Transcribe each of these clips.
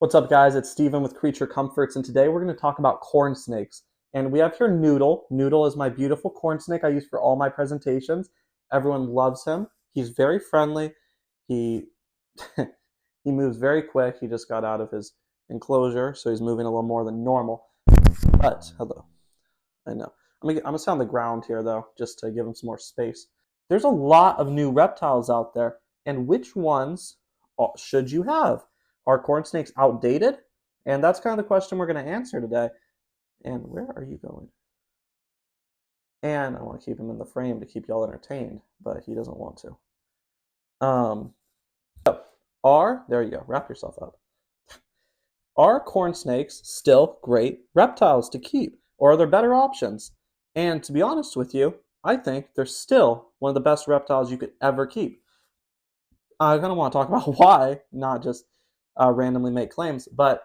What's up, guys? It's Steven with Creature Comforts, and today we're going to talk about corn snakes. And we have here Noodle. Noodle is my beautiful corn snake I use for all my presentations. Everyone loves him. He's very friendly. He he moves very quick. He just got out of his enclosure, so he's moving a little more than normal. But hello, I know. I'm gonna sit on the ground here though, just to give him some more space. There's a lot of new reptiles out there, and which ones should you have? Are corn snakes outdated? And that's kind of the question we're going to answer today. And where are you going? And I want to keep him in the frame to keep y'all entertained, but he doesn't want to. There you go, wrap yourself up. Are corn snakes still great reptiles to keep, or are there better options? And to be honest with you, I think they're still one of the best reptiles you could ever keep. I kind of want to talk about why, not just randomly make claims, but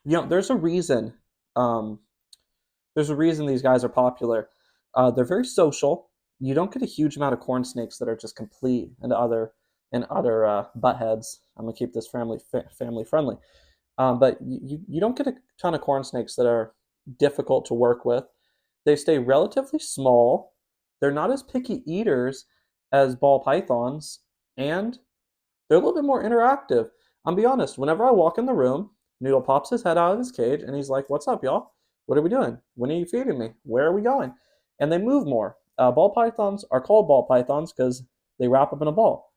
there's a reason. Um, there's a reason these guys are popular. They're very social. You don't get a huge amount of corn snakes that are just complete and utter buttheads. I'm gonna keep this family friendly. But you don't get a ton of corn snakes that are difficult to work with. They stay relatively small. They're not as picky eaters as ball pythons, and they're a little bit more interactive. I'll be honest, whenever I walk in the room, Noodle pops his head out of his cage and he's like, "What's up, y'all? What are we doing? When are you feeding me? Where are we going?" And they move more. Ball pythons are called ball pythons because they wrap up in a ball.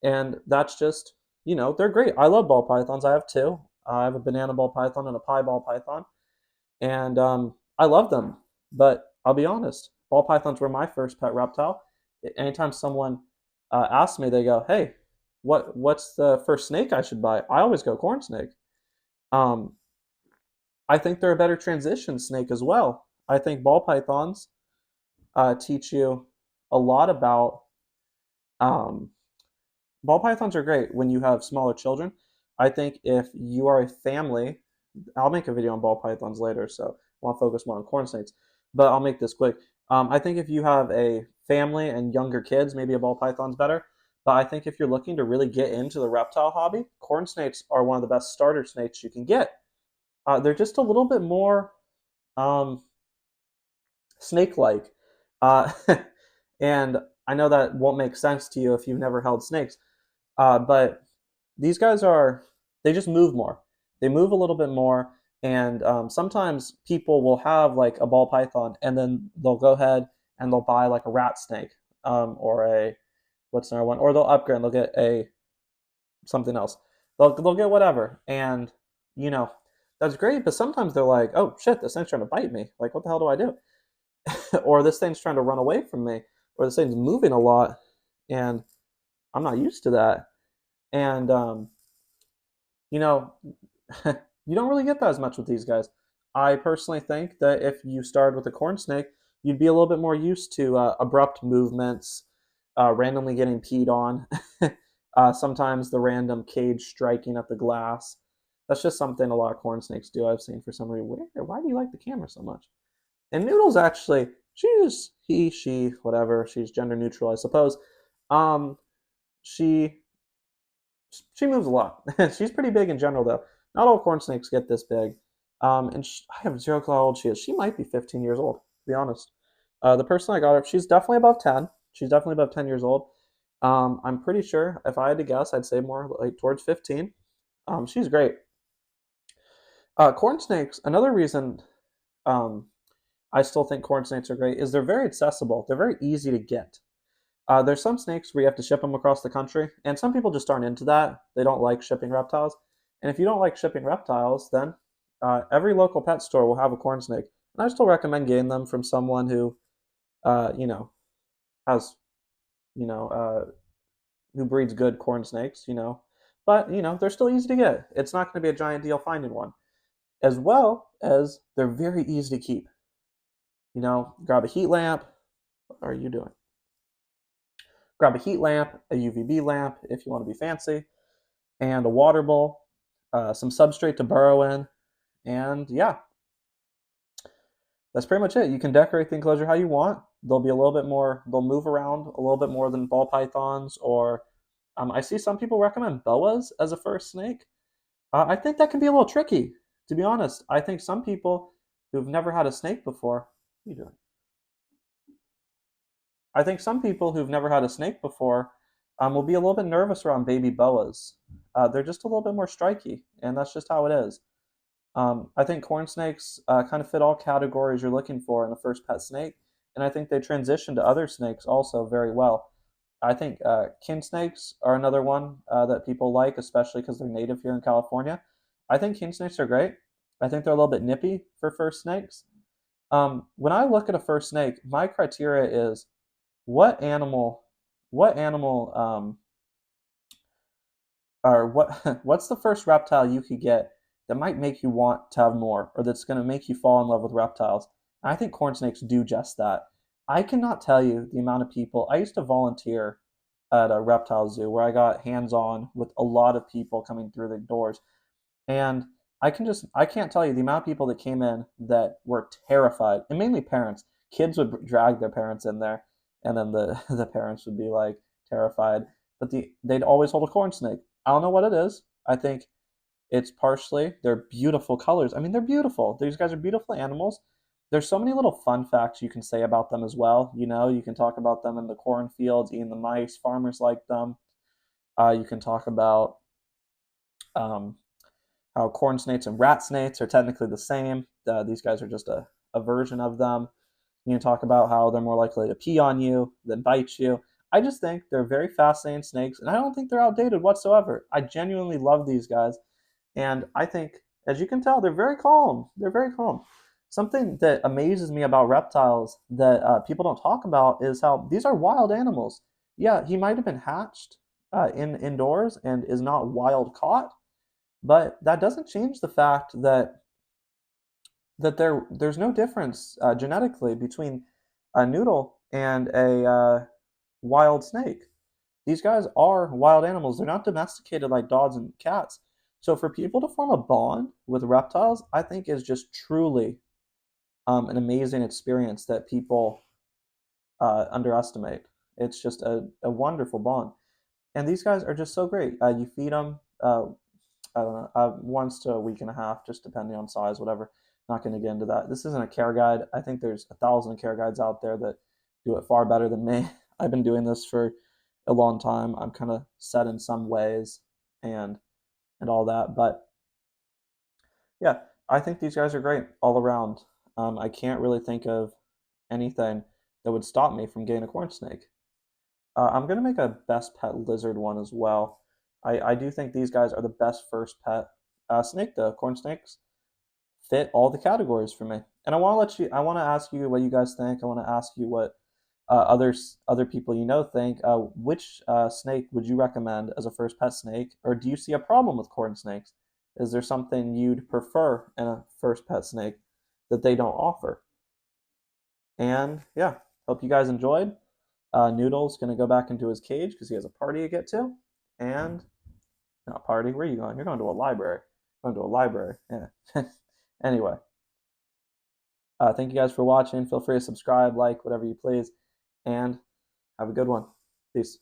And that's just, they're great. I love ball pythons. I have two. I have a banana ball python and a pie ball python. And I love them. But I'll be honest, ball pythons were my first pet reptile. Anytime someone asks me, they go, "Hey, what's the first snake I should buy?" I always go corn snake. Um, I think they're a better transition snake as well. I think ball pythons teach you a lot about. Um, Ball pythons are great when you have smaller children. I think if you are a family, I'll make a video on ball pythons later, so I want to focus more on corn snakes. But I'll make this quick. I think if you have a family and younger kids, maybe a ball python's better. But I think if you're looking to really get into the reptile hobby, corn snakes are one of the best starter snakes you can get. They're just a little bit more um, snake-like, uh, and I know that won't make sense to you if you've never held snakes. But these guys they just move more. They move a little bit more. And sometimes people will have like a ball python and then they'll go ahead and they'll buy like a rat snake or what's another one? Or they'll upgrade and they'll get something else. They'll get whatever. And, you know, that's great. But sometimes they're like, "Oh shit, this thing's trying to bite me. Like, what the hell do I do?" Or this thing's trying to run away from me. Or this thing's moving a lot. And I'm not used to that. And you know, you don't really get that as much with these guys. I personally think that if you started with a corn snake, you'd be a little bit more used to abrupt movements, randomly getting peed on, sometimes the random cage striking at the glass. That's just something a lot of corn snakes do. I've seen for some reason. Why do you like the camera so much? And Noodle's actually, she, whatever. She's gender neutral, I suppose. Um, she she moves a lot. She's pretty big in general, though. Not all corn snakes get this big. And I have zero clue how old she is. She might be 15 years old, to be honest. The person I got her, she's definitely above 10. She's definitely above 10 years old. I'm pretty sure, if I had to guess, I'd say more like towards 15. She's great. Corn snakes, another reason um, I still think corn snakes are great is they're very accessible. They're very easy to get. There's some snakes where you have to ship them across the country, and some people just aren't into that. They don't like shipping reptiles. And if you don't like shipping reptiles, then every local pet store will have a corn snake. And I still recommend getting them from someone who, you know, has, you know, who breeds good corn snakes, But, they're still easy to get. It's not going to be a giant deal finding one. As well as they're very easy to keep. Grab a heat lamp. What are you doing? Grab a heat lamp, a UVB lamp if you want to be fancy, and a water bowl, some substrate to burrow in, and yeah, that's pretty much it. You can decorate the enclosure how you want. They'll be a little bit more, they'll move around a little bit more than ball pythons, or I see some people recommend boas as a first snake. I think that can be a little tricky, to be honest. I think some people who've never had a snake before, what are you doing? I think some people who've never had a snake before will be a little bit nervous around baby boas. They're just a little bit more striky, and that's just how it is. I think corn snakes kind of fit all categories you're looking for in a first pet snake, and I think they transition to other snakes also very well. I think kin snakes are another one that people like, especially because they're native here in California. I think kin snakes are great. I think they're a little bit nippy for first snakes. When I look at a first snake, my criteria is what animal, what animal, or what what's the first reptile you could get that might make you want to have more, or that's going to make you fall in love with reptiles? And I think corn snakes do just that. I cannot tell you the amount of people. I used to volunteer at a reptile zoo where I got hands on with a lot of people coming through the doors, and I can't tell you the amount of people that came in that were terrified, and mainly parents. Kids would drag their parents in there, and then the parents would be like terrified. But they'd always hold a corn snake. I don't know what it is. I think it's partially their beautiful colors. I mean, they're beautiful. These guys are beautiful animals. There's so many little fun facts you can say about them as well. You know, you can talk about them in the cornfields, eating the mice. Farmers like them. You can talk about um, how corn snakes and rat snakes are technically the same. These guys are just a version of them. You can talk about how they're more likely to pee on you than bite you. I just think they're very fascinating snakes, and I don't think they're outdated whatsoever. I genuinely love these guys, and I think, as you can tell, they're very calm. They're very calm. Something that amazes me about reptiles that people don't talk about is how these are wild animals. Yeah, he might have been hatched in indoors and is not wild caught, but that doesn't change the fact that there's no difference genetically between a noodle and a wild snake. These guys are wild animals. They're not domesticated like dogs and cats. So for people to form a bond with reptiles, I think is just truly an amazing experience that people underestimate. It's just a wonderful bond. And these guys are just so great. You feed them, I don't know, once to a week and a half, just depending on size, whatever. Not going to get into that. This isn't a care guide. I think there's 1,000 care guides out there that do it far better than me. I've been doing this for a long time. I'm kind of set in some ways and all that, but yeah, I think these guys are great all around. I can't really think of anything that would stop me from getting a corn snake. I'm gonna make a best pet lizard one as well. I do think these guys are the best first pet snake. The corn snakes fit all the categories for me. And I want to ask you what you guys think. I want to ask you what other people you know think. Which snake would you recommend as a first pet snake, or do you see a problem with corn snakes? Is there something you'd prefer in a first pet snake that they don't offer? And yeah, hope you guys enjoyed. Noodle's gonna go back into his cage because he has a party to get to. And not party. Where are you going? You're going to a library. Going to a library. Yeah. Anyway, thank you guys for watching. Feel free to subscribe, like, whatever you please, and have a good one. Peace.